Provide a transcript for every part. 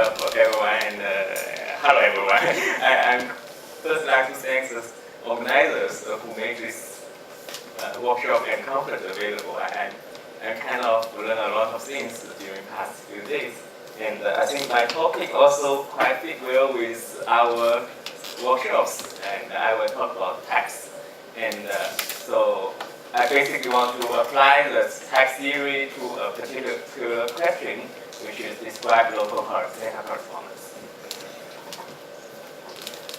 up everyone and hello everyone. I'm first like to thank the organizers who made this workshop and conference available. I kind of learned a lot of things during past few days, and I think my topic also quite fit well with our workshops, and I will talk about tax. And so I basically want to apply the tax theory to a particular question, which is describe local theta correspondence.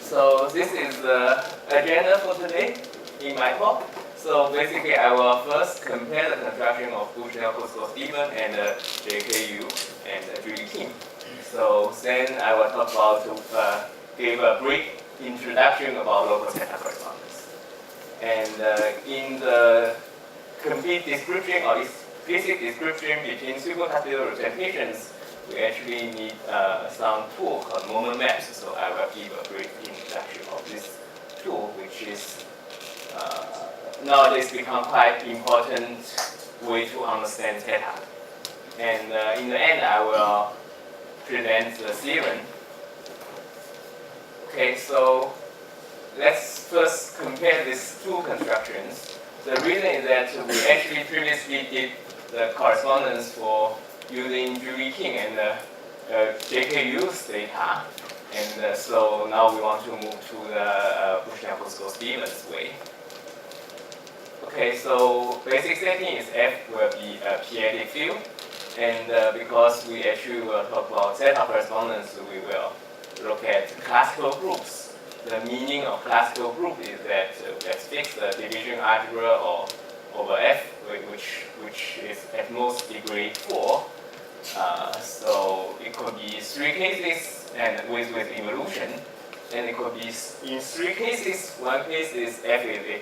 So this is the agenda for today in my talk. So basically, I will first compare the construction of Bushnell-Correspondence and JKU and Julie King. So then I will talk about give a brief introduction about local theta correspondence. And in the complete description or explicit description between supercuspidal representations, we actually need some tool called moment maps. So I will give a brief introduction of this tool, which is nowadays become quite important way to understand theta. And in the end, I will present the theorem. Okay, so let's first compare these two constructions. The reason is that we actually previously did the correspondence for using Julie King and JKU's data. And so now we want to move to the Bushnell-Stevens way. Okay, so basic setting is F will be a p-adic field. And because we actually will talk about theta correspondence, we will look at classical groups. The meaning of classical group is that let's fix the division algebra over F, which is at most degree 4. So it could be 3 cases and with involution. And it could be in 3 cases. One case is F is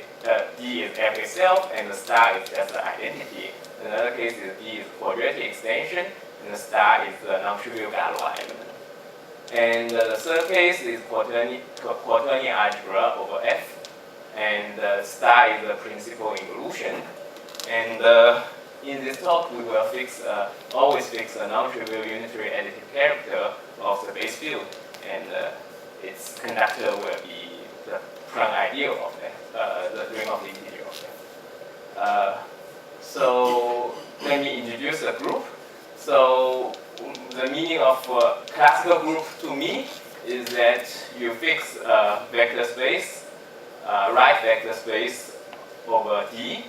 D is F itself, and the star is just the identity. Another case is D is quadratic extension, and the star is the non-trivial Galois element. And the third case is quaternion algebra over F, and the star is the principal involution. And in this talk, we will always fix a non-trivial unitary additive character of the base field, and its conductor will be the prime ideal of that, the ring of the integer of that. So let me introduce the group. So the meaning of classical group to me is that you fix a vector space, right vector space over D,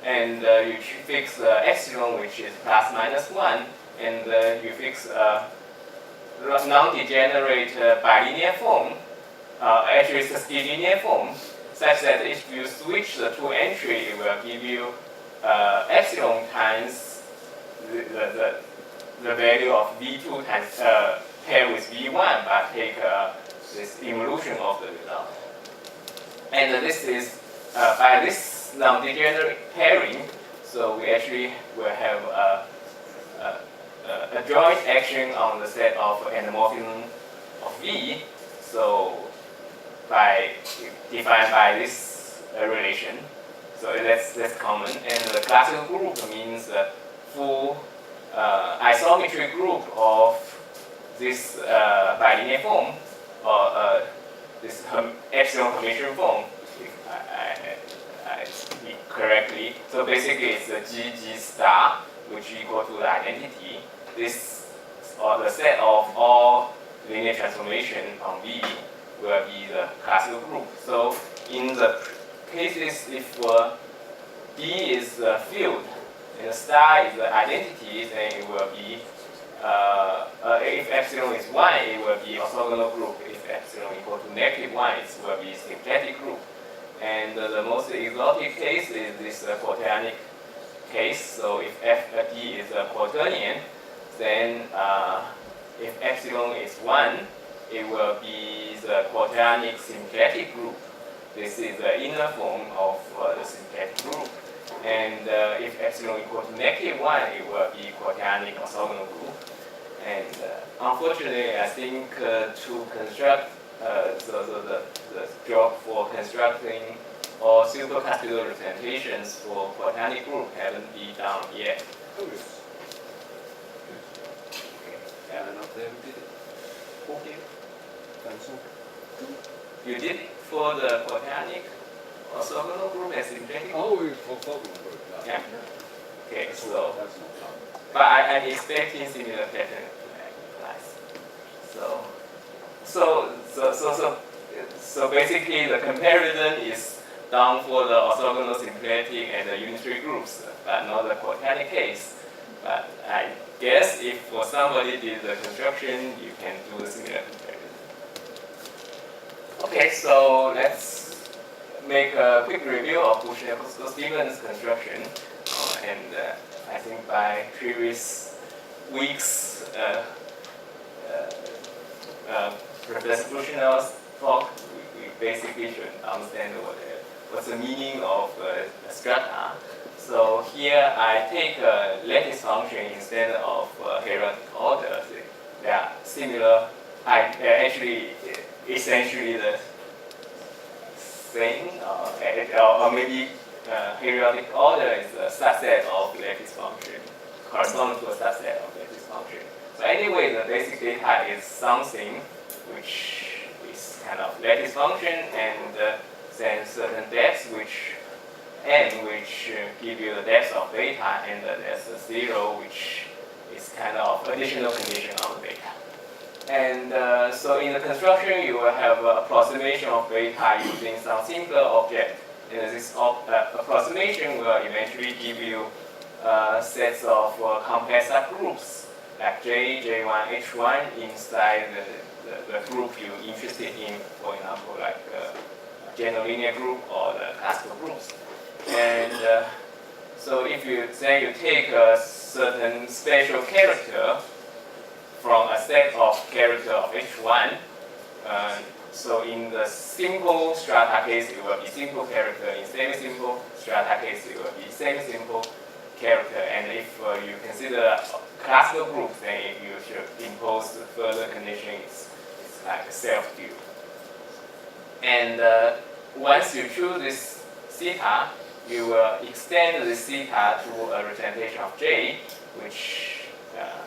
and you fix epsilon, which is plus minus 1, and you fix non-degenerate bilinear form, actually it's a linear form, such that if you switch the two entry, it will give you epsilon times the value of V2 times pair with V1, but take this involution of the result. And this is by this non-degenerate pairing, so we actually will have a joint action on the set of endomorphism of V, so defined by this relation. So that's common. And the classical group means the full isometry group of this bilinear form, or this epsilon Hermitian form, if I speak correctly. So basically it's the GG star, which equal to the identity. This, or the set of all linear transformation on V, will be the classical group. So in the cases if D is the field and the star is the identity, then it will be, if epsilon is 1, it will be orthogonal group. If epsilon equal to -1, it will be symplectic group. And the most exotic case is this quaternion case. So if D is a quaternion, then if epsilon is 1, it will be the quaternic symplectic group. This is the inner form of the symplectic group. And if epsilon equal to -1, it will be quaternic orthogonal group. And unfortunately, I think to construct the job for constructing all supercuspidal representations for quaternic group haven't been done yet. Oh, yes. Okay. Yeah. Not there, we did it. also. You did it for the quaternic orthogonal group and symplectic? Oh, orthogonal group. Yeah. Okay, That's so. that's not done. But I'm expecting similar pattern to apply. So basically the comparison is done for the orthogonal symplectic and the unitary groups, but not the quaternic case. But I guess if for somebody did the construction, you can do the similar comparison. Okay, so let's make a quick review of Bushnell-Stevens construction. And I think by previous weeks, Professor Bushnell's talk, we basically should understand what's the meaning of strata. So here I take a lattice function instead of periodic order. They are similar. They're actually essentially the same, or maybe periodic order is a subset of lattice function, corresponds to a subset of lattice function. So anyway, the basic data is something which is kind of lattice function and then certain depths which give you the depth of beta, and there's a zero which is kind of additional condition on the beta. And so in the construction, you will have an approximation of beta using some simpler object. And this approximation will eventually give you sets of compact subgroups like J, J1, H1 inside the group you're interested in, for example, like general linear group or the classical groups. And so if you say you take a certain special character from a set of character of H1, so in the simple strata case, it will be simple character. In semi-simple strata case, it will be semi-simple character. And if you consider classical groups, then you should impose further conditions. It's like self-due. And once you choose this theta, you will extend this theta to a representation of J, which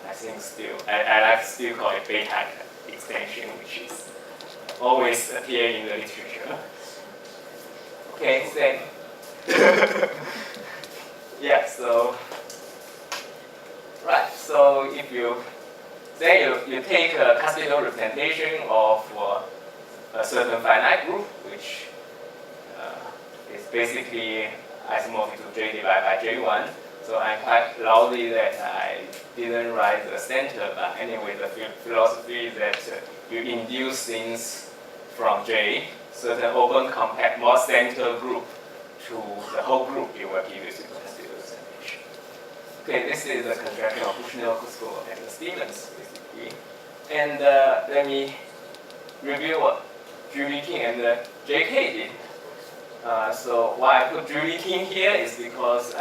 I think I like still call it beta extension, which is always appear in the literature. Okay, then yeah, so right, so if you take a cuspidal representation of a certain finite group, which is basically isomorphic to J divided by J1. So I'm quite lousy that I didn't write the center, but anyway, the philosophy is that you induce things from J, certain open, compact, more center group to the whole group, it will give you supercuspidal representation. Okay, this is the construction of Bushnell-Kusko and Stevens, basically. And let me review what Julie King and JK did. So why I put Julie King here is because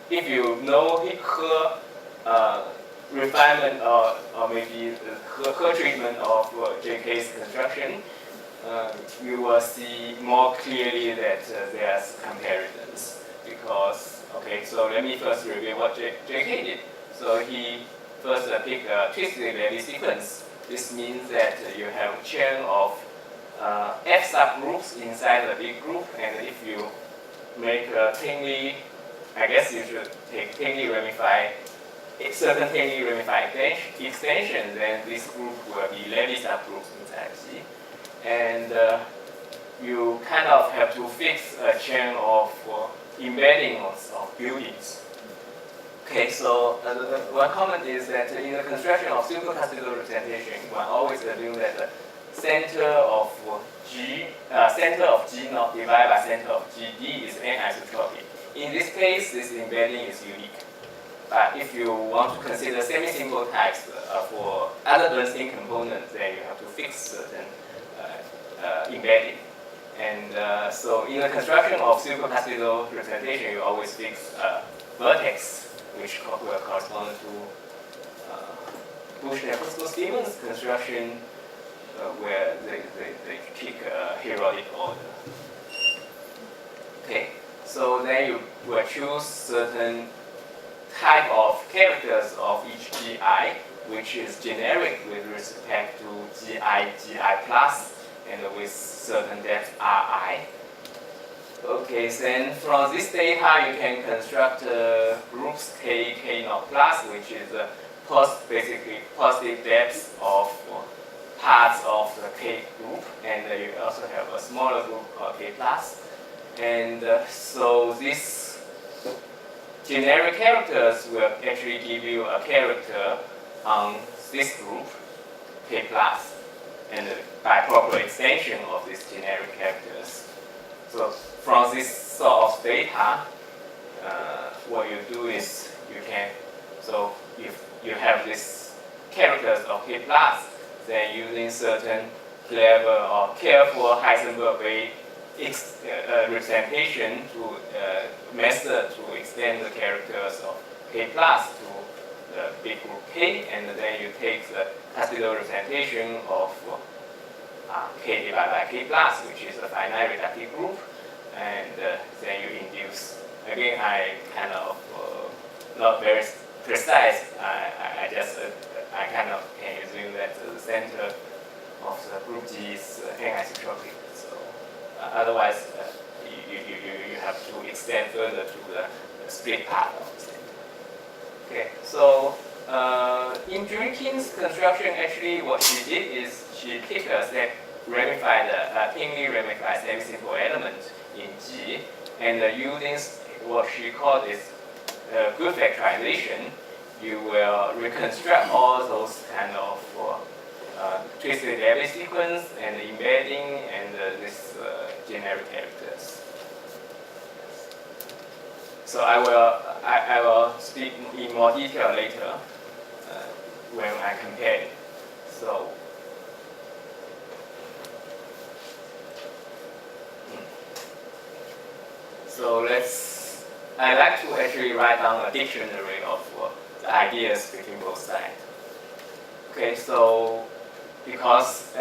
if you know her refinement or maybe her treatment of JK's construction, you will see more clearly that there's comparisons. Because, okay, so let me first review what JK did. So he first picked a twisted Levy sequence. This means that you have a chain of F subgroups inside the big group, and if you make a thinly, I guess you should take thinly ramified, certain thinly ramified extension, then this group will be Levy subgroups inside C. And you kind of have to fix a chain of embedding of buildings. Okay, so one comment is that in the construction of supercuspidal representation, one always assumes that the center of G not divided by center of GD is anisotropic. In this case, this embedding is unique. But if you want to consider semi-simple types for other Bernstein components, then you have to fix certain embedding. And so in the construction of supercuspidal representation, you always fix vertex, which will correspond to Bushnell-Stevens construction, where they pick a periodic order. Okay, so then you will choose certain type of characters of each GI, which is generic with respect to GI plus, and with certain depth Ri. Okay, then from this data you can construct groups K, K0 plus, which is basically positive depth of parts of the K group, and you also have a smaller group called K plus. And so these generic characters will actually give you a character on this group, K plus, and by proper extension of these generic characters. So from this sort of data, what you do is you can, so if you have these characters of K plus, then using certain clever or careful Heisenberg-based representation to method to extend the characters of K plus to the big group K, and then you take the Cuspidal representation of K divided by K plus, which is a finite reductive group, and then you induce. Again, I kind of not very precise. I kind of can assume that the center of the group G is anisotropic. So otherwise, you have to extend further to the split part of the center. Okay, so in Julie King's construction, actually what she did is she picked a set ramified, thinly ramified semi-simple element in G, and using what she called is good factorization, you will reconstruct all those kind of twisted Levy sequence and embedding and this generic characters. So I will speak in more detail later when I compare it. So I like to actually write down a dictionary of the ideas between both sides. Okay, so because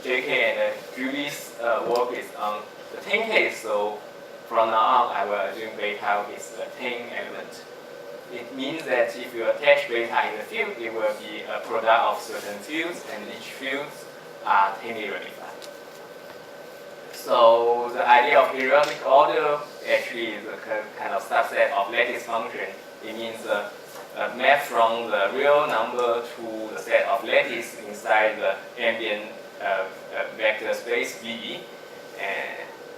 JK and Julie's work is on the 10 case, so from now on I will assume beta is a 10 element. It means that if you attach beta in the field, it will be a product of certain fields, and each field are 10ly ramified. So the idea of periodic order actually is a kind of subset of lattice function. It means a map from the real number to the set of lattice inside the ambient vector space V,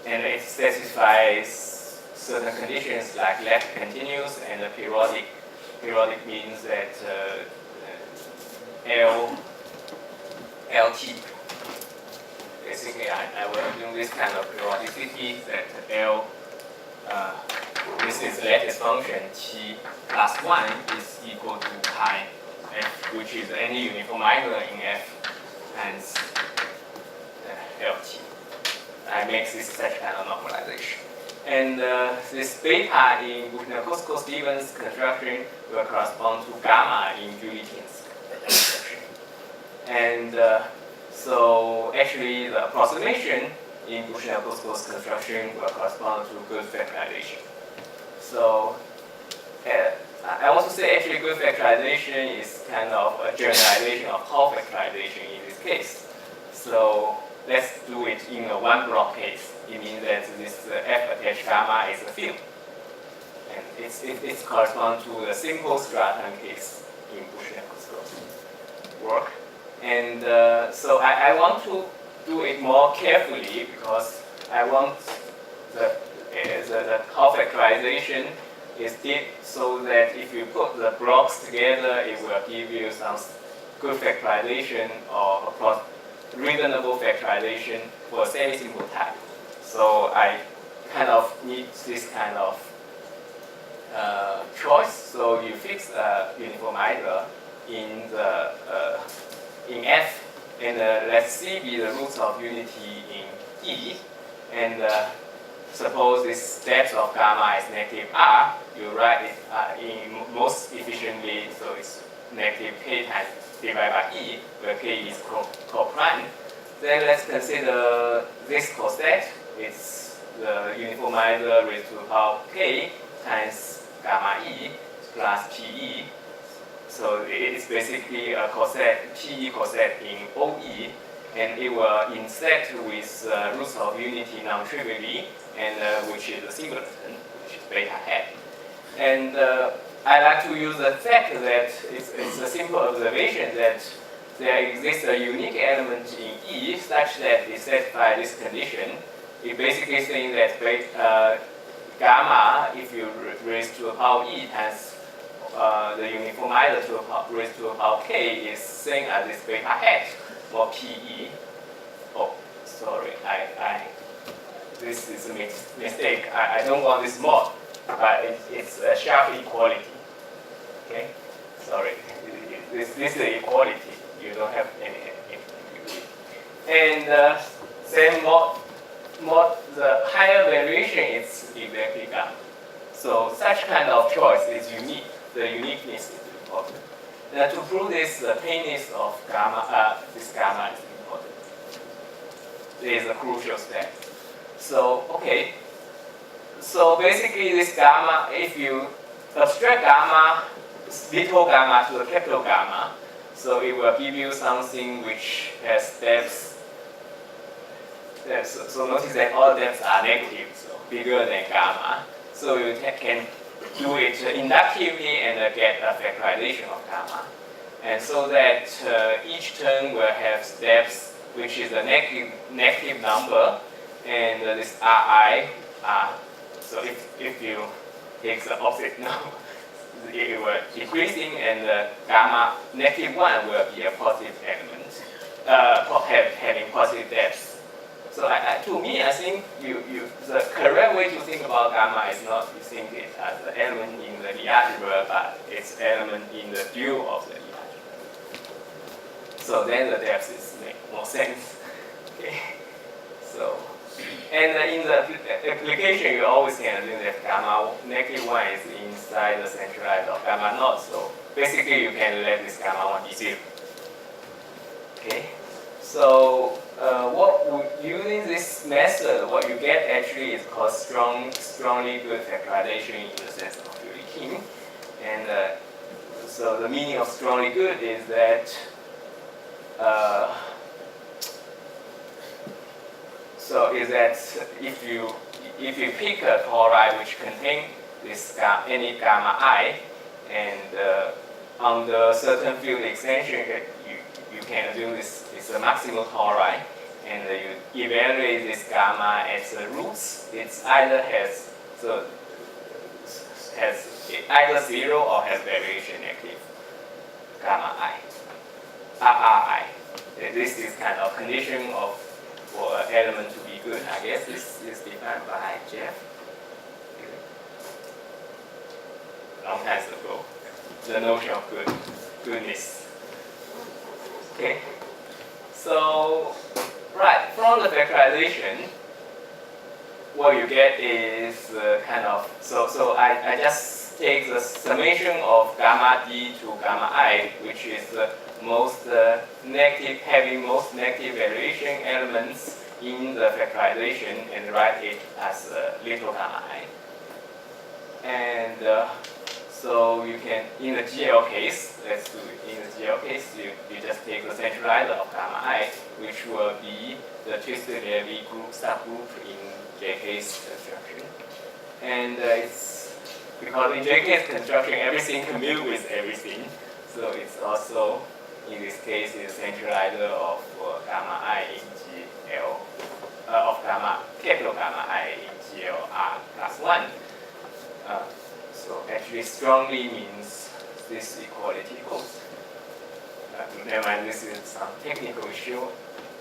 and it specifies certain conditions like left continuous and periodic. Periodic means that LT. Basically, I will assume this kind of periodicity that L, this is lattice function T plus 1 is equal to pi F, which is any uniformizer in F times LT. I make this such kind of normalization. And this beta in Bushnell-Kosko-Stevens construction will correspond to gamma in Julie King's construction. And so actually the approximation in Bushnell-Kosko's construction will correspond to good factorization. So I want to say actually good factorization is kind of a generalization of Hall factorization in this case. So let's do it in a one block case. It means that this F attached gamma is a field. And it corresponds to the simple stratum case in Bushnell-Kosko's work. And so I want to do it more carefully because I want the Hall factorization is did so that if you put the blocks together, it will give you some good factorization or reasonable factorization for a semi-simple type. So I kind of need this kind of choice. So you fix a uniformizer in the in F, and let C be the roots of unity in E, and suppose this depth of gamma is negative R, you write it in most efficiently, so it's negative K times divided by E, where K is co-prime. Then let's consider this coset. It's the uniformizer raised to the power K times gamma E plus PE. So it is basically a coset, PE coset in OE, and it will intersect with roots of unity non-trivially, and which is a singleton, which is beta hat. And I like to use the fact that it's a simple observation that there exists a unique element in E such that it satisfies this condition. It basically saying that gamma, if you raise to the power E times the uniformizer to raise to the power K, is same as this beta hat or PE. Oh, sorry, this is a mistake. I don't want this mod, but it's a sharp equality. Okay, sorry. This is equality. You don't have any. And same mod, the higher variation is exactly gamma. So such kind of choice is unique. The uniqueness is important. Now to prove this, the plainness of gamma, this gamma is important. It is a crucial step. So okay. So basically, this gamma, if you abstract gamma, little gamma to the capital gamma, so it will give you something which has steps. So notice that all depths are negative, so bigger than gamma. So you can do it inductively and get a factorization of gamma. And so that each term will have steps which is a negative number, and this Ri, so if you take the opposite number, it will decreasing, and the gamma -1 will be a positive element, having positive depths. So to me, I think the correct way to think about gamma is not to think it as an element in the Lie algebra, but it's element in the dual of the Lie algebra. So then the depths make more sense. Okay. So, and in the application, you always can assume that gamma -1 is inside the centralized of gamma naught. So basically, you can let this gamma 1 be 0. Okay. So using this method, what you get actually is called strongly good factorization in the sense of Julie King. And so the meaning of strongly good is that if you pick a toroid which contains this any gamma I, and under certain field extension, you can assume this is a maximal toroid, and you evaluate this gamma as the roots. It's either has either 0 or has variation negative gamma I, RRI. This is kind of condition for an element to be good. I guess this is defined by Jeff long time ago. The notion of goodness. Okay. So, right, from the factorization, what you get is kind of, so I just take the summation of gamma D to gamma I, which is the most negative, having most negative variation elements in the factorization, and write it as little gamma I. And so you can, in the GL case, let's do it. In the GL case, you just take the centralizer of gamma I, which will be the twisted Levy group subgroup in JK's construction. And it's because in JK's construction, everything commute with everything. So it's also, in this case, is centralizer of gamma I in GL, of capital gamma I in GL R plus 1. So actually strongly means this equality holds. Never mind, this is some technical issue.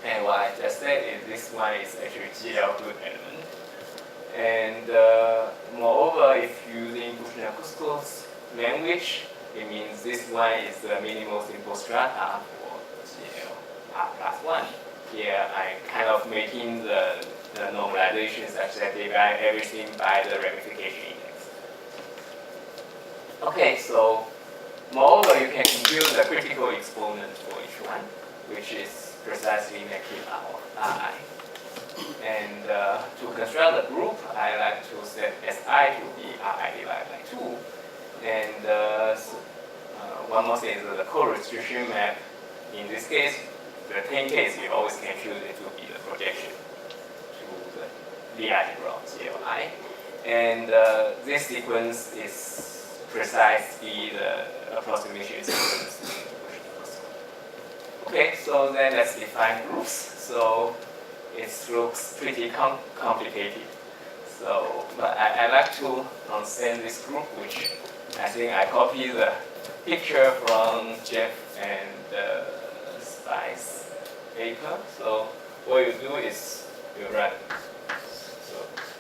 And what I just said is this one is actually GL good element. And moreover, if using Bushnell-Kusko's language, it means this one is the minimal simple strata for GL R plus 1. Here I'm kind of making the normalization such that they divide everything by the ramification index. Okay, so moreover, you can compute the critical exponent for each one, which is precisely negative Ri. And to construct the group, I like to set Si to be Ri divided by 2. And one more thing is the co-restriction map. In this case, the 10 case, you always can choose it to be the projection to the algebra of GLI. And this sequence is precisely the approximation sequence. Okay, so then let's define groups. So it looks pretty complicated. So, but I like to understand this group, which I think I copied the picture from Jeff and Spice's paper. So what you do is you write. So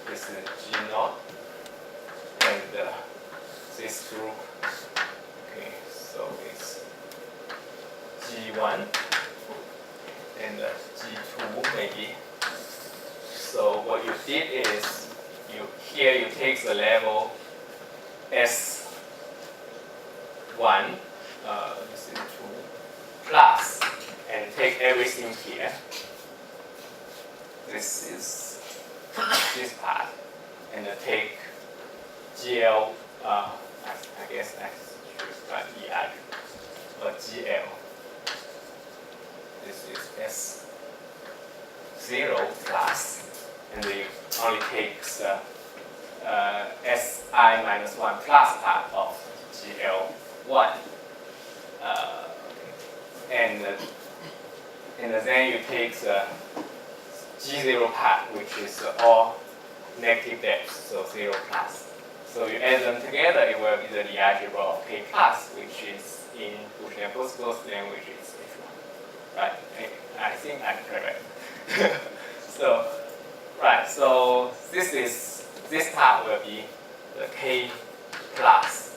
this is G0, and this group. Okay, so it's G1 and G2 maybe. So what you did is here you take the level S1, this is 2 plus, and take everything here. This is this part, and take GL. I guess I should write ER, but GL. This is S0 plus, and you only take the Si minus 1 plus part of GL1. And then you take the G0 part, which is all negative depths, so 0 plus. So you add them together, it will be the algebra of K plus, which is in Bushnell-Puskos language is H1. Right? I think I'm correct. So, right, so this part will be the K plus,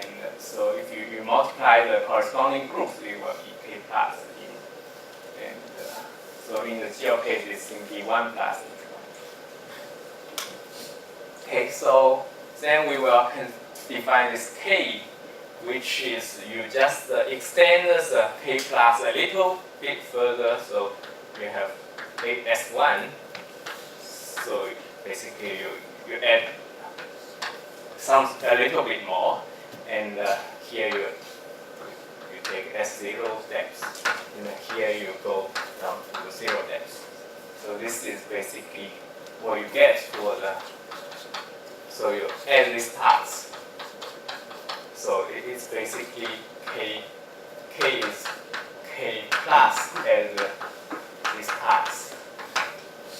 and so if you multiply the corresponding groups, it will be K plus. So in the GL case, it's simply 1 plus H1. Okay, so then we will define this K, which is you just extend the K plus a little bit further, so you have S1. So basically you add a little bit more, and here you take S0 steps, and here you go down to the 0 depths. So this is basically what you get for so you add these parts. So it is basically K is K plus as these parts,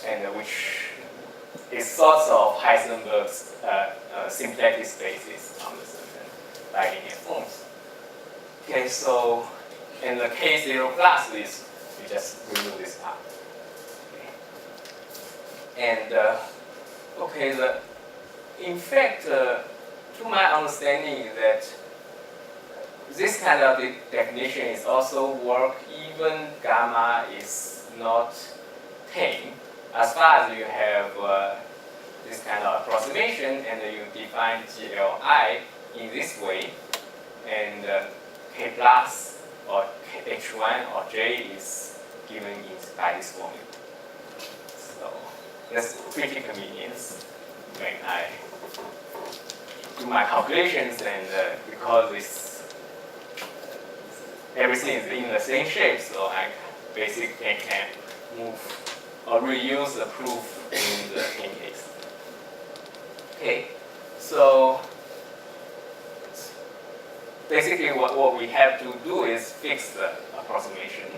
and which is sorts of Heisenberg's symplectic spaces on the certain bilinear forms. Okay, so in the K0 plus is you just remove this part. Okay. And okay, in fact, to my understanding, that this kind of definition is also work even gamma is not tame, as far as you have this kind of approximation and you define GLI in this way, and K plus or H1 or J is given by this formula. So that's pretty convenient when I do my calculations, and because everything is in the same shape, so I basically can move or reuse the proof in the in case. Okay, so basically what we have to do is fix the approximation.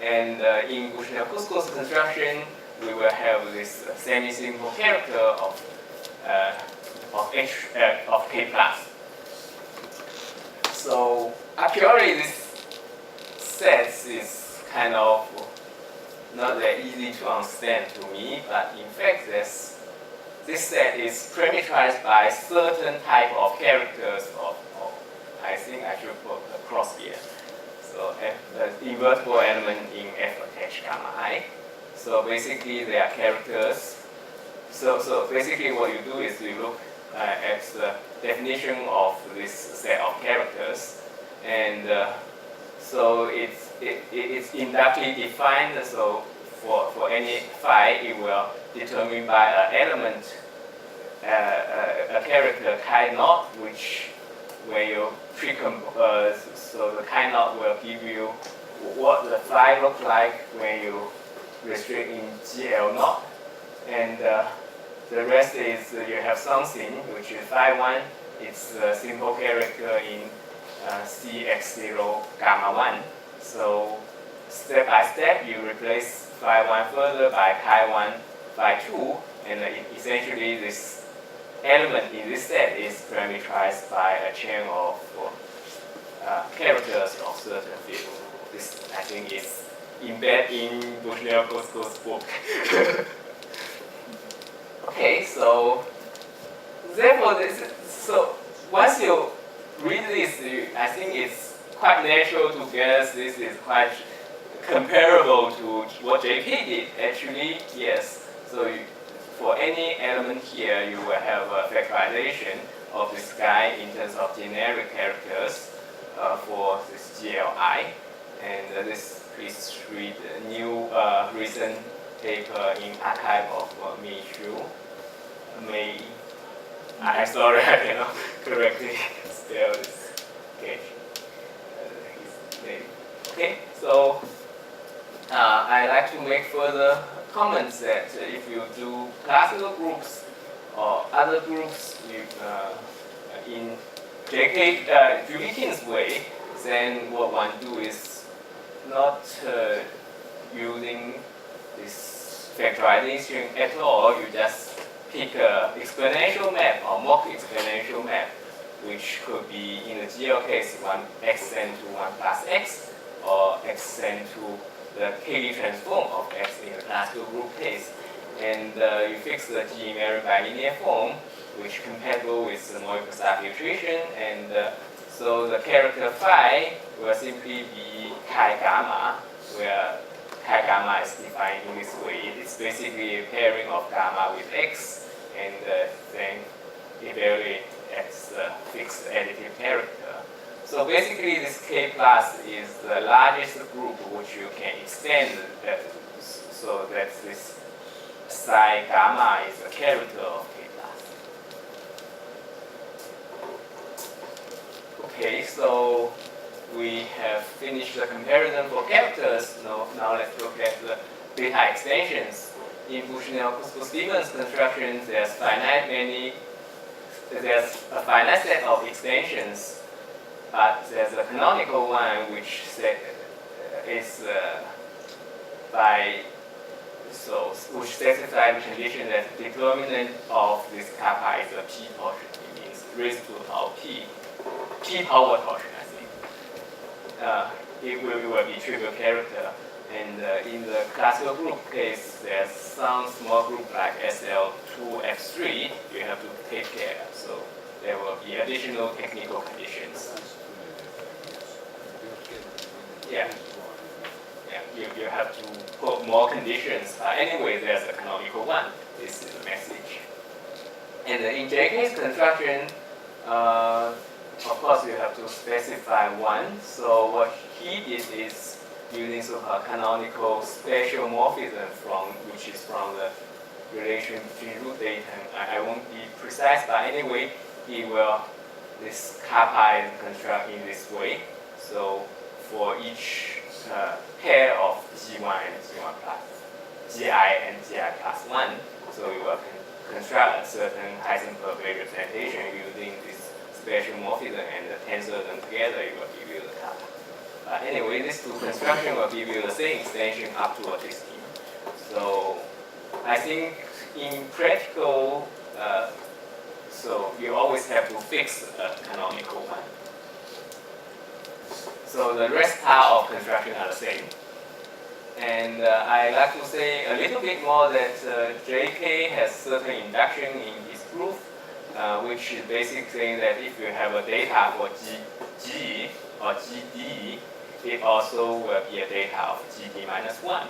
And in Bushnell-Puskos construction, we will have this semi-simple character of K plus. So a priori, this set is kind of not that easy to understand to me, but in fact, this set is parameterized by certain type of characters of I think I should put a cross here. So the invertible element in F attached gamma I. So basically, they are characters. So basically, what you do is you look at the definition of this set of characters, and so it's inductively defined. So for any phi, it will determine by an element, a character chi naught, which when you precompose, so the chi naught will give you what the phi looks like when you restrict in GL naught. And the rest is you have something which is phi1. It's a simple character in CX0 gamma 1. So step by step, you replace phi1 further by chi1 phi2, and essentially this element in this set is parameterized by a chain of characters of certain field. This, I think, is embedded in Bushnell-Kosko's book. Okay, so therefore, so once you read this, I think it's quite natural to guess this is quite comparable to what JP did. Actually, yes. So for any element here, you will have a factorization of this guy in terms of generic characters for this GLI. And this, please read a new recent paper in archive of Michu. I'm sorry, I cannot correctly spell this. Okay. His name. Okay, so I like to make further comments that if you do classical groups or other groups in Julie King's way, then what one do is not using this factorization at all. You just pick an exponential map or mock exponential map, which could be in the GL case 1xn to 1 plus x, or xn to the Cayley transform of x in the classical group case. And you fix the G-Mary bilinear form, which is compatible with the molecular substitution. And so the character phi will simply be chi gamma, where chi gamma is defined in this way. It's basically a pairing of gamma with x, and then evaluate as a fixed additive character. So basically, this K plus is the largest group which you can extend so that this psi gamma is a character of K plus. Okay, so we have finished the comparison for characters. Now let's look at the data extensions. In Bushnell-Stevens construction, there's a finite set of extensions, but there's a canonical one which is which specifies the condition that the determinant of this kappa is a p torsion. It means raised to the power p power torsion, I think. It will be trivial character. And in the classical group case, there's some small group like SL2F3 you have to take care of. So there will be additional technical conditions. Yeah. You have to put more conditions. Anyway, there's a canonical one. This is the message. And in JK's construction, of course, you have to specify one. So what he did is using so-called canonical spatial morphism which is from the relation between root data. I won't be precise, but anyway, this kappa is constructed in this way. So for each pair of G1 and G1 plus, Gi and Gi plus 1, so you will construct a certain Heisenberg representation using this spatial morphism and tensor them together, you will give you the kappa. Anyway, these two constructions will give you the same extension up to a T-scheme. So I think in practical, so you always have to fix a canonical one. So the rest part of construction are the same. And I like to say a little bit more that JK has certain induction in his proof, which is basically saying that if you have a data for G or GD, it also will be a data of GD minus 1.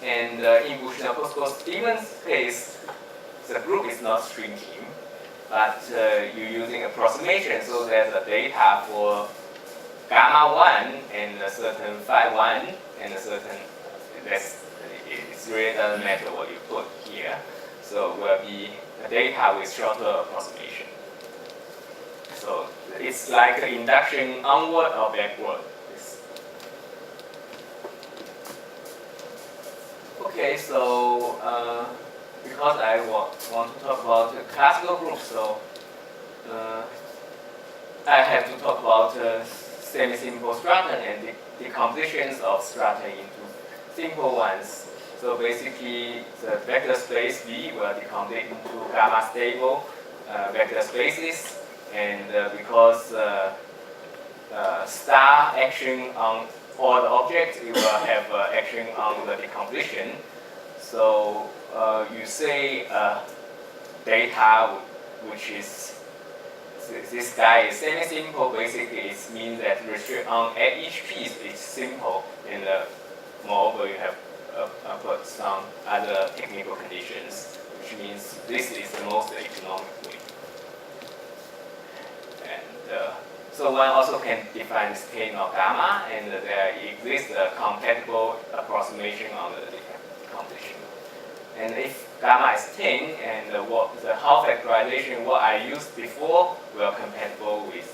And in Bushnell-Stevens case, the group is not shrinking, but you're using approximation, so there's a data for gamma 1 and a certain phi 1 and a certain, it really doesn't matter what you put here. So it will be a data with shorter approximation. So it's like an induction onward or backward. It's Okay, so because I want to talk about classical groups, so I have to talk about semi-simple strata and decompositions of strata into simple ones. So basically, the vector space V will decompose into gamma stable vector spaces, and because star action on all the objects, it will have action on the decomposition. So you say data, which is this guy is semi-simple. Basically, it means that restrict on at each piece is simple, and moreover, you have put some other technical conditions, which means this is the most economic way. And so one also can define state of gamma, and there exists a compatible approximation on the decomposition. And if gamma is 10, and the Hall factorization what I used before will compatible with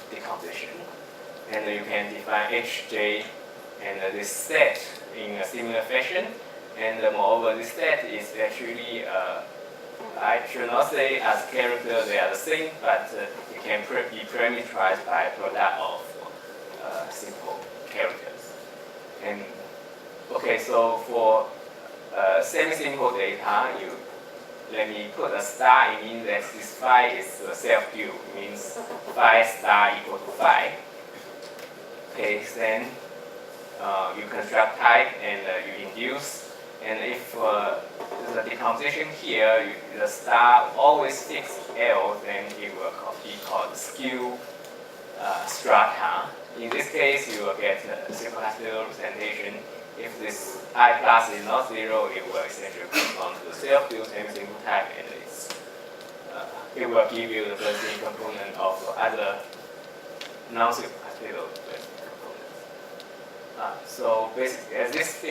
decomposition. And you can define Hj and this set in a similar fashion. And moreover, this set is actually, I should not say as characters they are the same, but it can be parameterized by a product of simple characters. And okay, so for semi-simple data, let me put a star. It means that this phi is self-due. It means phi star equal to phi. Okay, then you construct type and you induce. And if the decomposition here, the star always fixed L, then it will be called skew strata. In this case, you will get a supercuspidal representation. If this I plus is not 0, it will essentially correspond to the self-due semi-simple type, and it will give you the Bernstein component of other non-supercuspidal Bernstein components. So basically, as this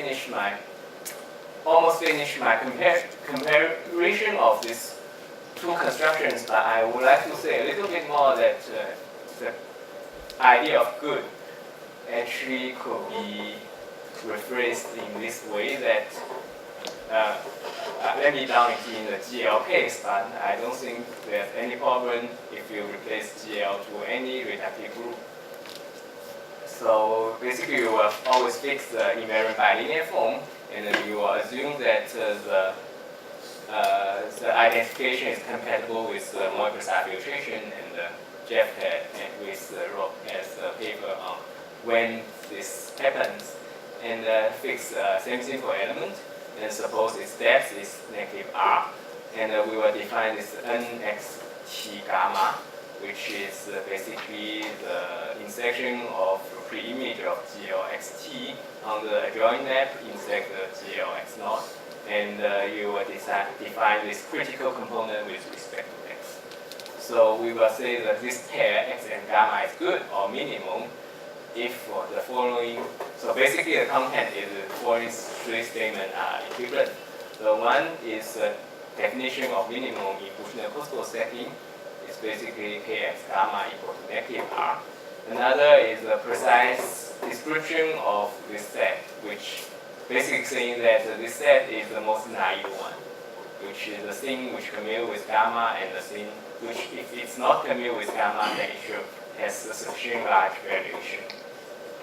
almost finished my comparison of these two constructions, but I would like to say a little bit more that the idea of good actually could be rephrased in this way that let me down it in the GL case, but I don't think there's any problem if you replace GL to any reductive group. So basically, you will always fix the invariant bilinear form, and then you will assume that the identification is compatible with the molecular side filtration, and Jeff has a paper on when this happens, and fix a semi-simple element, and suppose its depth is negative r, and we will define this nxt gamma, which is basically the intersection of pre-image of GLXT on the adjoint map intersect the GLX0, and you will define this critical component with respect to x. So we will say that this pair x and gamma is good or minimum if the following. So basically, the content is the following three statements are equivalent. The one is a definition of minimum in Bushnell-Kosko setting. It's basically kx gamma equal to negative r. Another is a precise description of this set, which basically saying that this set is the most naive one, which is the thing which commute with gamma, and the thing which, if it's not commute with gamma, then it should has a sufficient large variation.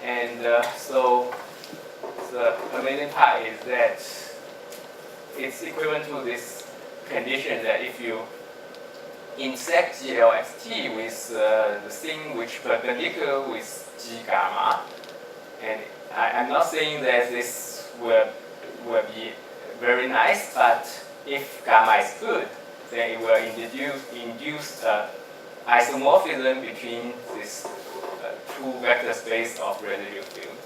And so the amazing part is that it's equivalent to this condition that if you intersect GLXT with the thing which perpendicular with G gamma, and I'm not saying that this will be very nice, but if gamma is good, then it will induce isomorphism between these two vector space of residual field.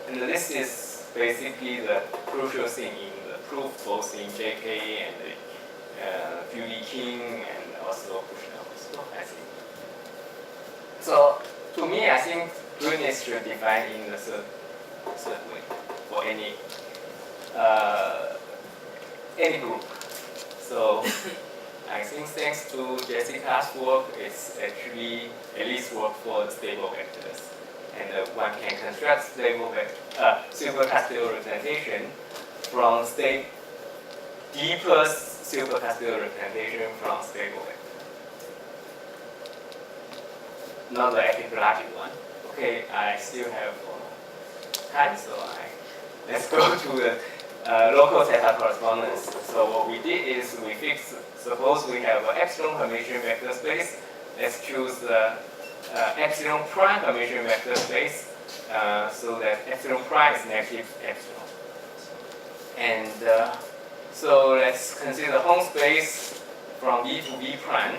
And this is basically the crucial thing in the proof, both in JK and Beauty King and also Bushnell, I think. So to me, I think goodness should define in the third way for any group. So I think thanks to Jessica's work, it's actually at least work for the stable vectors. And one can construct stable supercuspidal representation from state D plus supercuspidal representation from stable vector. Not the epipelagic one. Okay, I still have time, so let's go to the local theta correspondence. So what we did is we fixed, suppose we have an epsilon Hermitian vector space. Let's choose the epsilon prime Hermitian vector space so that epsilon prime is negative epsilon. And so let's consider home space from B to B prime.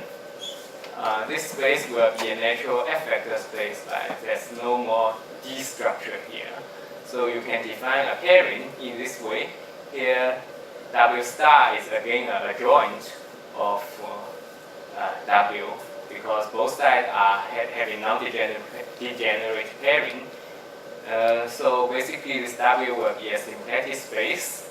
This space will be a natural F vector space, right? There's no more D structure here. So you can define a pairing in this way. Here, W star is again a joint of W because both sides are having non-degenerate pairing. So basically, this W will be a symplectic space.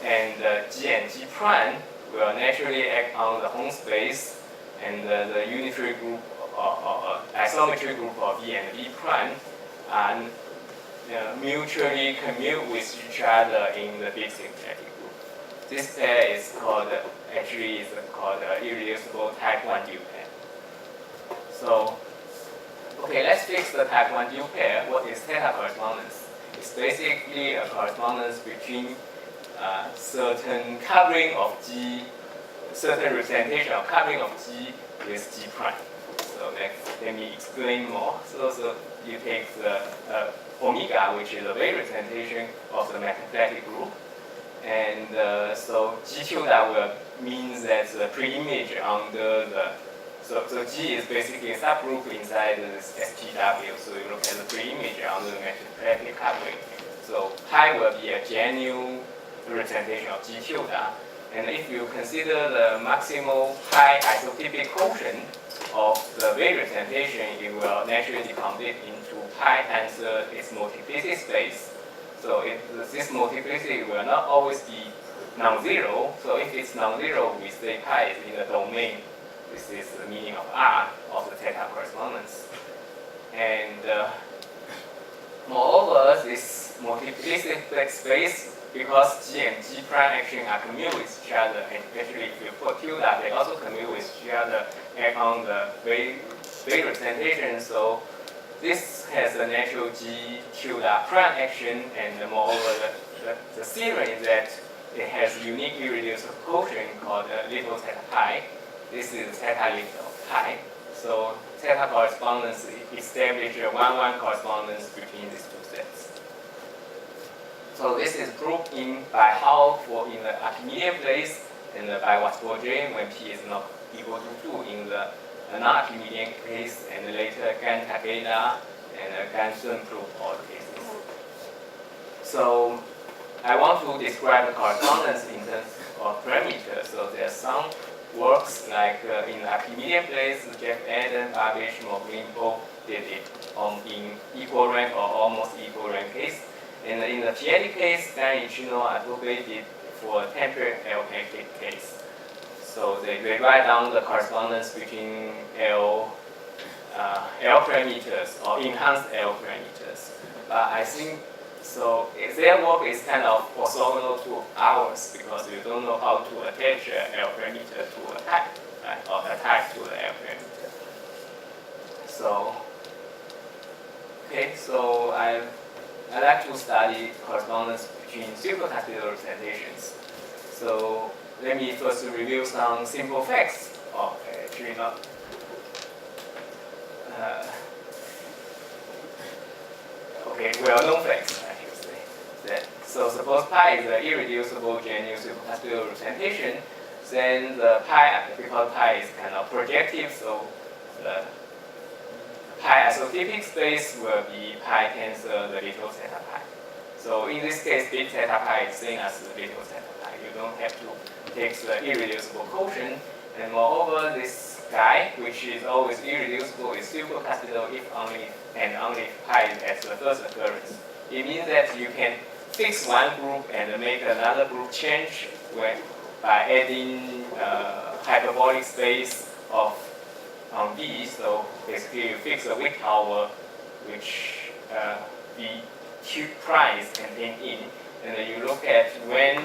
And G and G prime will naturally act on the home space, and the unitary group or isometry group of V and V prime are mutually commute with each other in the big symplectic group. This pair is called, actually is called irreducible type 1 dual pair. So, okay, let's fix the type 1 dual pair. What is theta correspondence? It's basically a correspondence between certain covering of G, certain representation of covering of G with G prime. So let me explain more. So you take the omega, which is the wave representation of the metastatic group, and so G tilde will mean that the pre-image under the so G is basically a subgroup inside this SGW. So you look at the pre-image under the metastatic covering. So pi will be a genuine representation of G tilde. And if you consider the maximal pi isotypic quotient of the wave representation, it will naturally decompose into pi times its multiplicity space. So this multiplicity will not always be non-zero. So if it's non-zero, we say pi is in the domain. This is the meaning of R of the theta correspondence. And moreover, this multiplicity space, because G and G prime actually are commute with each other, and especially if you put tilde, they also commute with each other and on the wave representation. So this has a natural G tilde prime action, and moreover, the theorem is that it has unique irreducible quotient called little theta pi. This is theta little pi. So theta correspondence establishes a 1-1 correspondence between these two sets. So this is proved in by Hao for in the Archimedean place, and by Watts-Bourget when P is not equal to 2 in the non-Archimedean case, and later Gan Takeda and Gan Sun proved all the cases. So I want to describe the correspondence in terms of parameters. So there are some works like in the Archimedean place, Jeff Adam, Babish, Moglimpo did it in equal rank or almost equal rank case. And in the Piedi case, Dan Ichino Adobe did for temporary L case. So they write down the correspondence between L parameters or enhanced L parameters. But I think so their work is kind of orthogonal to ours because you don't know how to attach L parameter to a type, right? Or a type to the L parameter. So okay, so I like to study correspondence between supercuspidal representations. So let me first review some simple facts. Oh, actually not. Okay, well-known facts, I should say. So suppose pi is an irreducible genuine supercuspidal representation, then the pi, because pi is kind of projective, so the pi isotypic space will be pi tensor the little theta pi. So in this case, big theta pi is same as the little theta pi. You don't have to take the irreducible quotient. And moreover, this guy, which is always irreducible, is supercuspidal if only and only if pi is at the first occurrence. It means that you can fix one group and make another group change by adding hyperbolic space of on V. So basically you fix a weak tower which V Q prime is contained in, and you look at when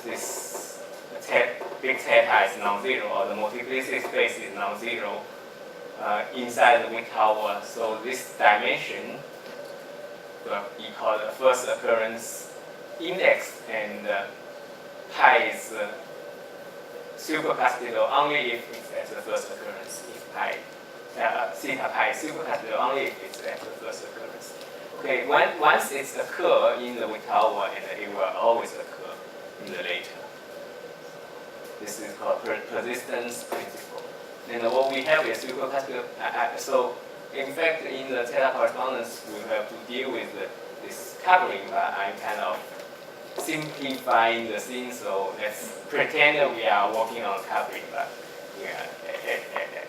this big theta is non-zero, or the multiplicity space is non-zero inside the weak tower. So this dimension will be called the first occurrence index, and pi is supercuspidal only if it's at the first occurrence. If pi, theta pi is supercuspidal only if it's at the first occurrence. Okay, once it's occur in the weak tower, and it will always occur in the later. This is called persistence principle. And what we have is supercuspidal. So, in fact, in the theta correspondence, we have to deal with this coupling, but I'm kind of simplifying the thing. So let's pretend that we are working on coupling, but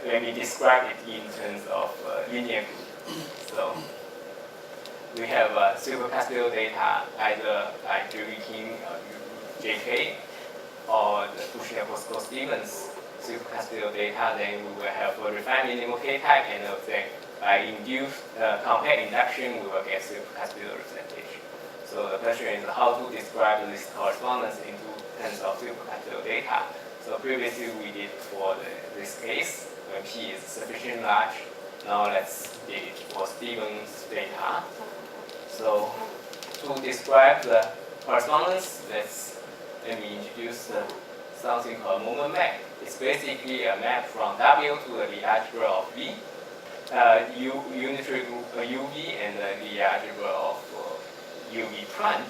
let me describe it in terms of linear group. So we have supercuspidal data either by Julie King or JK, or the Bushnell-Stevens supercuspidal data. Then we will have a refined minimal K-type, and then by induced compact induction, we will get supercuspidal representation. So the question is how to describe this correspondence into terms of supercuspidal data. So previously we did for this case when P is sufficiently large. Now let's do it for Stevens data. So to describe the correspondence, let me introduce something called moment map. It's basically a map from W to the Lie algebra of V, unitary group UV, and the algebra of UV prime.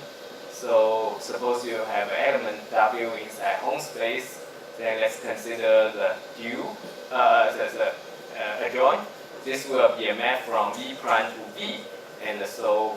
So suppose you have an element W inside home space, then let's consider the adjoint. This will be a map from V prime to V, and so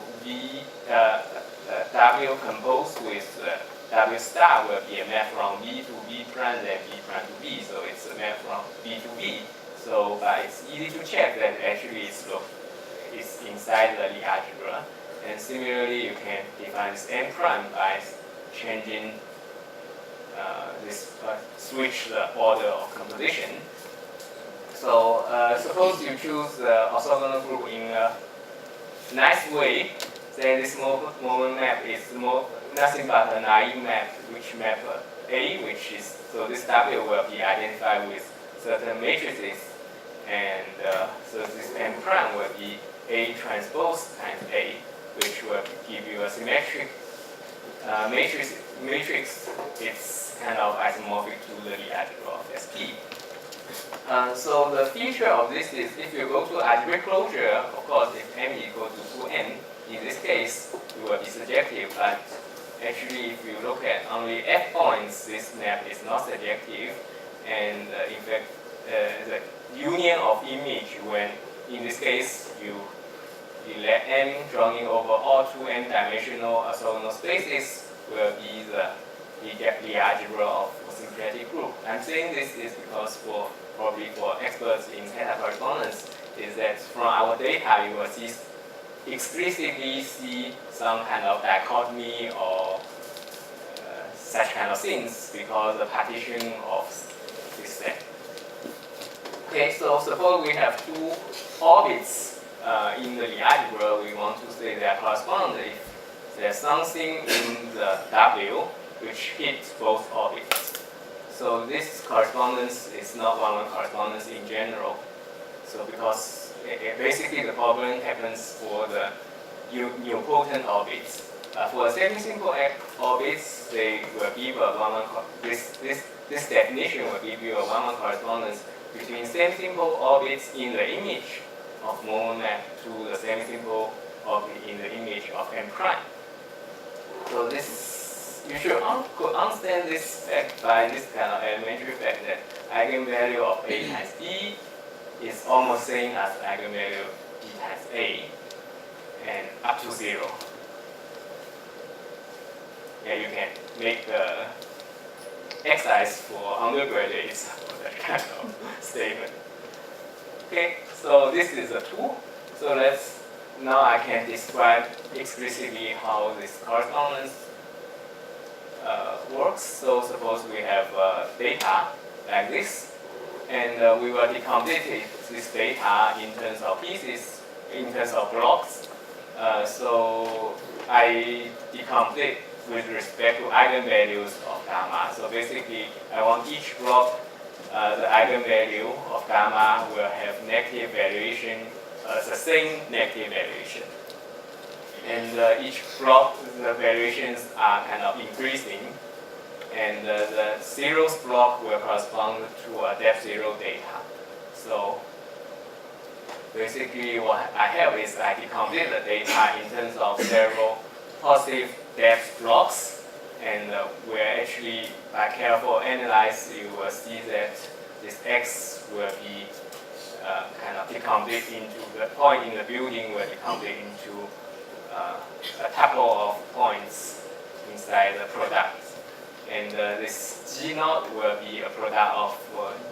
W composed with W star will be a map from V to V prime, then V prime to V. So it's a map from V to V. So it's easy to check that actually it's inside the Lie algebra. And similarly, you can define this M prime by changing switch the order of composition. So suppose you choose the orthogonal group in a nice way, then this moment map is nothing but a naive map, which map A, which is, so this W will be identified with certain matrices, and so this M prime will be A transpose times A, which will give you a symmetric matrix. It's kind of isomorphic to the Lie algebra of SP. So the feature of this is if you go to algebraic closure, of course, if M equals to 2N, in this case, it will be surjective, but actually, if you look at only F points, this map is not surjective, and in fact, the union of image, when in this case you let M drawing over all 2n dimensional orthogonal spaces will be the Lie algebra of a syncretic group. I'm saying this is because probably for experts in theta correspondence, is that from our data you will explicitly see some kind of dichotomy or such kind of things because the partition of this set. Okay, so suppose we have two orbits in the Lie algebra. We want to say they are correspondent if there's something in the W which hits both orbits. So this correspondence is not one-one correspondence in general. So because basically the problem happens for the nilpotent orbits. For semi-simple orbits, they will give a one-one. This definition will give you a one-one correspondence between semi-simple orbits in the image of moment map to the semi-simple orbit in the image of M prime. So this, you should understand this fact by this kind of elementary fact that eigenvalue of A times D is almost same as eigenvalue D times A, and up to 0. Yeah, you can make the exercise for undergraduates for that kind of statement. Okay, so this is a tool. So now I can describe explicitly how this correspondence works. So suppose we have data like this, and we will decompose this data in terms of pieces, in terms of blocks. So I decomplete with respect to eigenvalues of gamma. So basically, I want each block, the eigenvalue of gamma will have negative variation, the same negative variation. And each block, the variations are kind of increasing. And the zeroth block will correspond to a depth zero data. So basically what I have is I decomplete the data in terms of several positive depth blocks. And we're actually, by careful analysis, you will see that this X will be kind of decomplete into the point in the building will decomplete into a couple of points inside the product. And this G naught will be a product of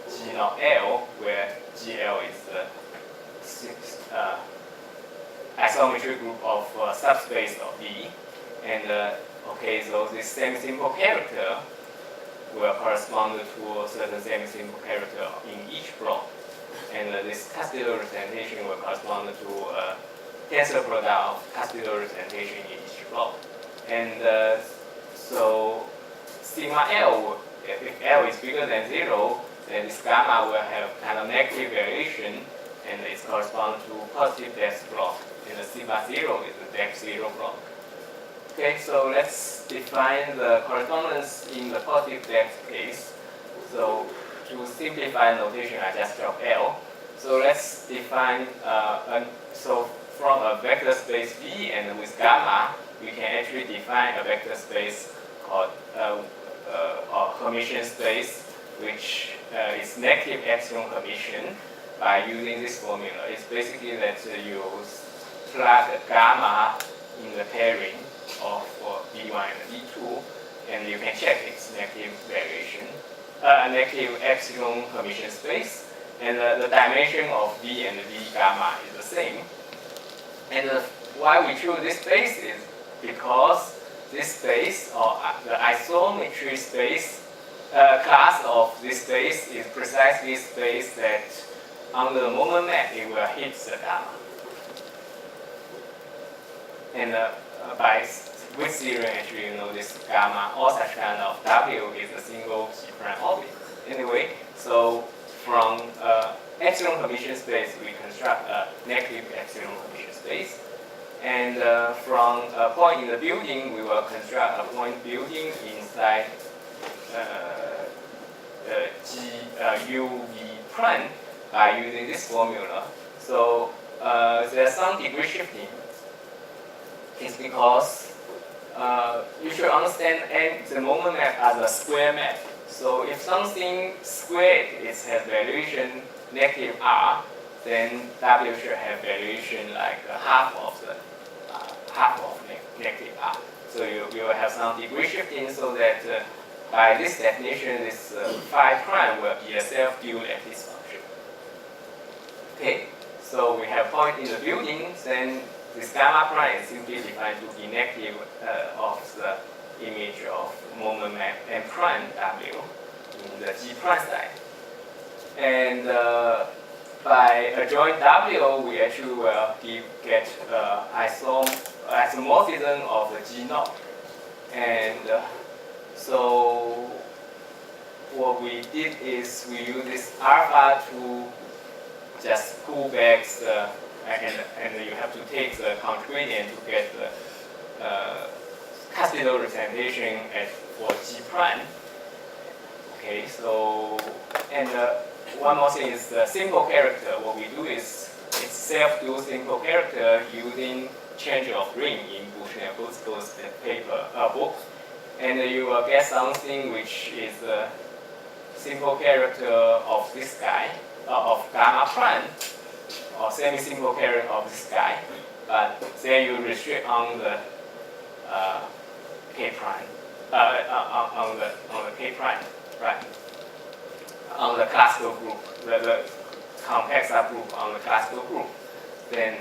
G naught L, where GL is the isometric group of subspace of V. And okay, so this semi-simple character will correspond to a certain semi-simple character in each block. And this Cuspidal representation will correspond to a tensor product of Cuspidal representation in each block. And so sigma L, if L is bigger than 0, then this gamma will have kind of negative variation, and it corresponds to positive depth block. And the sigma 0 is the depth 0 block. Okay, so let's define the correspondence in the positive depth case. So to simplify notation, I just drop L. So let's define, so from a vector space V and with gamma, we can actually define a vector space called Hermitian space, which is negative epsilon Hermitian by using this formula. It's basically that you plug gamma in the pairing of V1 and V2, and you can check its negative variation, negative epsilon Hermitian space, and the dimension of V and V gamma is the same. And why we choose this space is because this space, or the isometry space, class of this space is precisely space that on the moment map it will hit the gamma. And by with theory, actually, you know this gamma or such kind of W is a single G prime orbit. Anyway, so from epsilon Hermitian space, we construct a negative epsilon Hermitian space. And from a point in the building, we will construct a point building inside UV prime by using this formula. So there's some degree shifting. It's because you should understand the moment map as a square map. So if something squared has valuation negative R, then W should have valuation like half of negative R. So you will have some degree shifting, so that by this definition, this phi prime will be a self-dual lattice function. Okay, so we have point in the building, then this gamma prime is simply defined to be negative of the image of moment map M prime W in the G prime side. And by adjoint W, we actually will get isomorphism of the G naught. And so what we did is we use this alpha to just pull back the, and you have to take the countergradient to get the Cuspidal representation for G prime. Okay, so, and one more thing is the simple character. What we do is it's self-dual simple character using change of ring in Bushnell-Butzko's paper book, and you will get something which is a simple character of this guy, of gamma prime, or semi-simple character of this guy, but then you restrict on the K prime, on the K prime, right? On the classical group, the complex subgroup on the classical group. Then,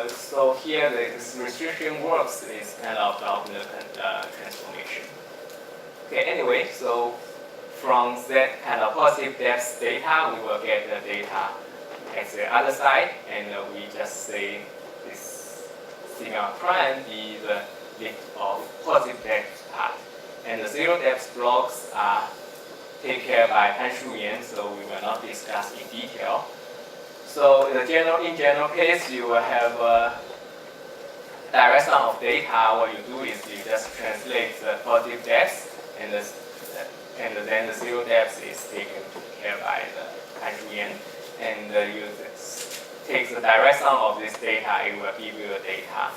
so here this restriction works is kind of Gaussian transformation. Okay, anyway, so from that kind of positive depth data, we will get the data at the other side, and we just say this sigma prime be the lift of positive depth part. And the zero depth blocks are taken care by Panshu Yan, so we will not discuss in detail. So in general case, you will have a direct sum of data. What you do is you just translate the positive depth, and then the zero depth is taken care by the Panshu Yan, and you take the direct sum of this data. It will give you the data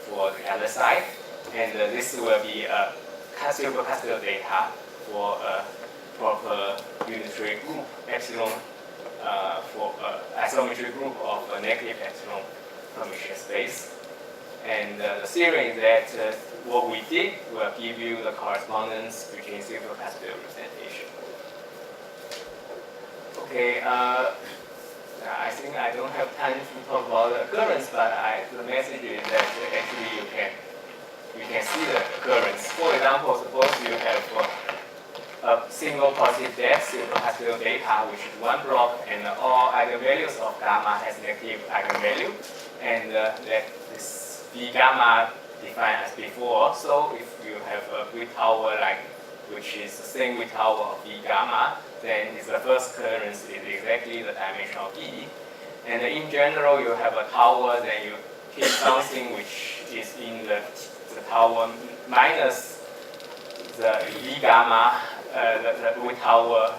for the other side, and this will be a supercuspidal data for a proper unitary group epsilon for isometry group of a negative epsilon permission space. And the theory is that what we did will give you the correspondence between supercuspidal representation. Okay, I think I don't have time to talk about the occurrence, but the message is that actually you can see the occurrence. For example, suppose you have a single positive depth supercuspidal data, which is one block, and all eigenvalues of gamma has negative eigenvalue, and that this V gamma defined as before. So if you have a grid tower which is the same grid tower of V gamma, then the first occurrence is exactly the dimension of V. And in general, you have a tower, then you pick something which is in the tower minus the V gamma, the grid tower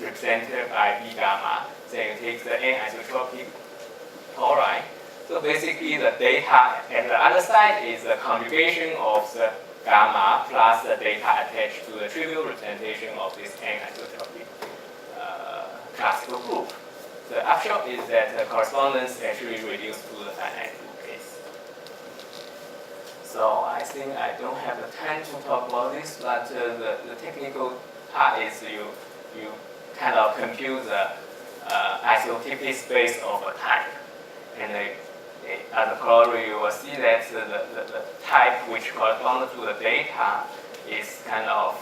represented by V gamma. Then you take the n-isotropic tori. So basically, the data at the other side is the conjugation of the gamma plus the data attached to the trivial representation of this n-isotropic classical group. The upshot is that the correspondence actually reduced to the finite group case. So I think I don't have the time to talk about this, but the technical part is you kind of compute the isotypic space of a type. And as a corollary, you will see that the type which corresponds to the data is kind of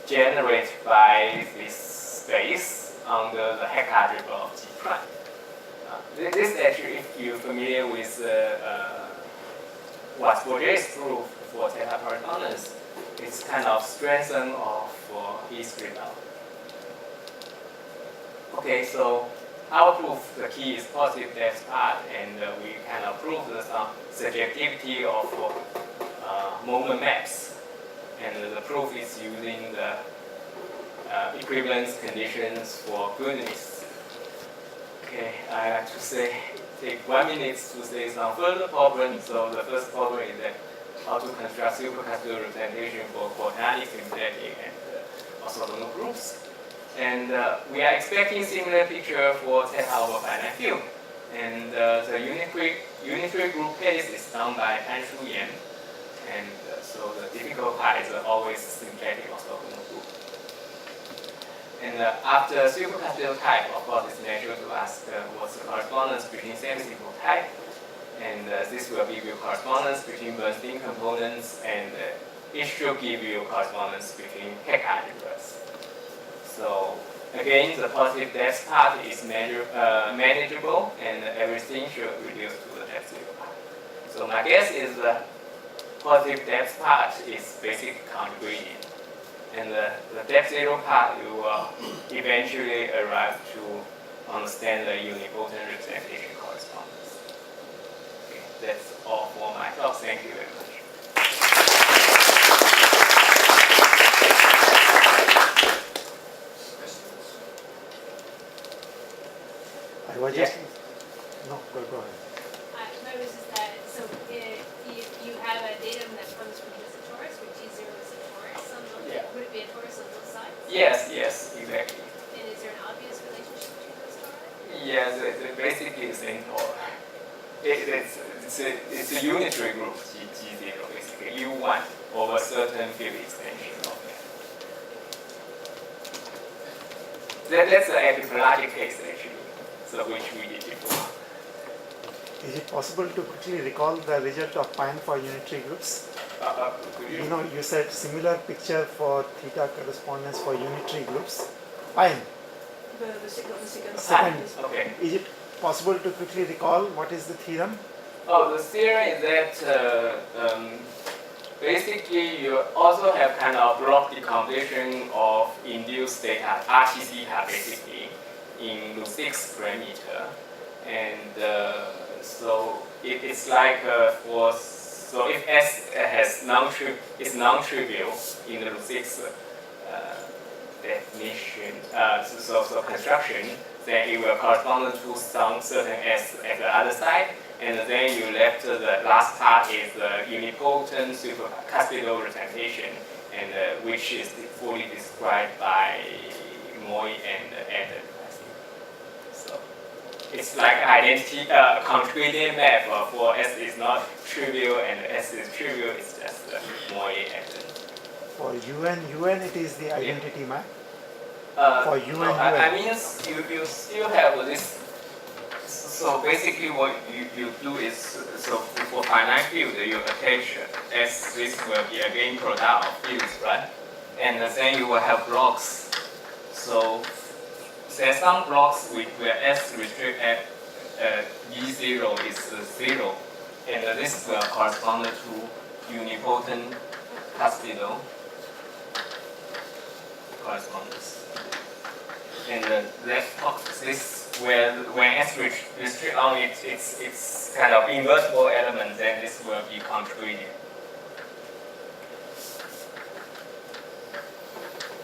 generated by this space under the Heck algebra of G prime. This actually, if you're familiar with what Bourget's proof for theta correspondence, it's kind of strengthened of IISER. Okay, so our proof, the key is positive depth part, and we kind of prove the subjectivity of moment maps. And the proof is using the equivalence conditions for goodness. Okay, I have to take 1 minute to say some further problems. So the first problem is that how to construct supercuspidal representation for quadratic, symplectic, and orthogonal groups. And we are expecting similar picture for theta over finite field. And the unitary group case is done by Panshu Yan. And so the difficult part is always symplectic orthogonal group. And after supercuspidal type, of course, it's natural to ask what's the correspondence between semi-simple type. And this will give you correspondence between Bernstein components, and it should give you correspondence between Heck algebras. So again, the positive depth part is manageable, and everything should reduce to the depth zero part. So my guess is the positive depth part is basic conjugation. And the depth zero part, you will eventually arrive to understand the unipotent representation correspondence. Okay, that's all for my talk. Thank you very much. I was just no, go ahead. My was just that, so if you have a datum that comes from just a torus, where G0 is a torus, would it be a torus on both sides? Yes, exactly. And is there an obvious relationship between those tori? Yes, it's basically the same tor. It's a unitary group, G0, basically. U1 over certain field extension of that. That's the epipelagic case, actually, so which we did before. Is it possible to quickly recall the result of Pine for unitary groups? You said similar picture for theta correspondence for unitary groups. Pine. The second. Second. Okay. Is it possible to quickly recall what is the theorem? Oh, the theory is that basically you also have kind of block decomposition of induced data, RTC basically, in the 6 parameter. And so it's like so if S has is non-trivial in the 6 definition, so construction, then it will correspond to some certain S at the other side. And then you left the last part is the unipotent supercuspidal representation, and which is fully described by Moy and Eden. So it's like identity contributing map for S is not trivial and S is trivial. It's just Moy and Eden. For UN it is the identity map. For UN, no, I mean you still have this. So basically what you do is, so for finite field, you attach S, this will be again product of fields, right? And then you will have blocks. So there are some blocks where S restrict at E0 is 0. And this will correspond to unipotent cuspidal correspondence. And this when S restrict on its kind of invertible element, then this will be contributed.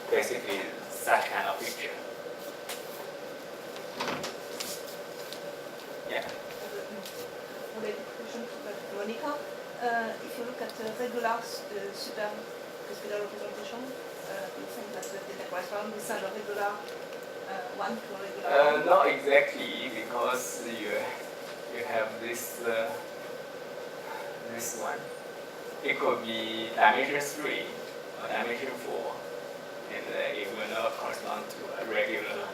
Basically, such kind of picture. Yeah. Question to Monica. If you look at the regular supercuspidal representation, you think that the data corresponds with a regular one to a regular one? Not exactly, because you have this this one. It could be dimension 3 or dimension 4, and it will not correspond to a regular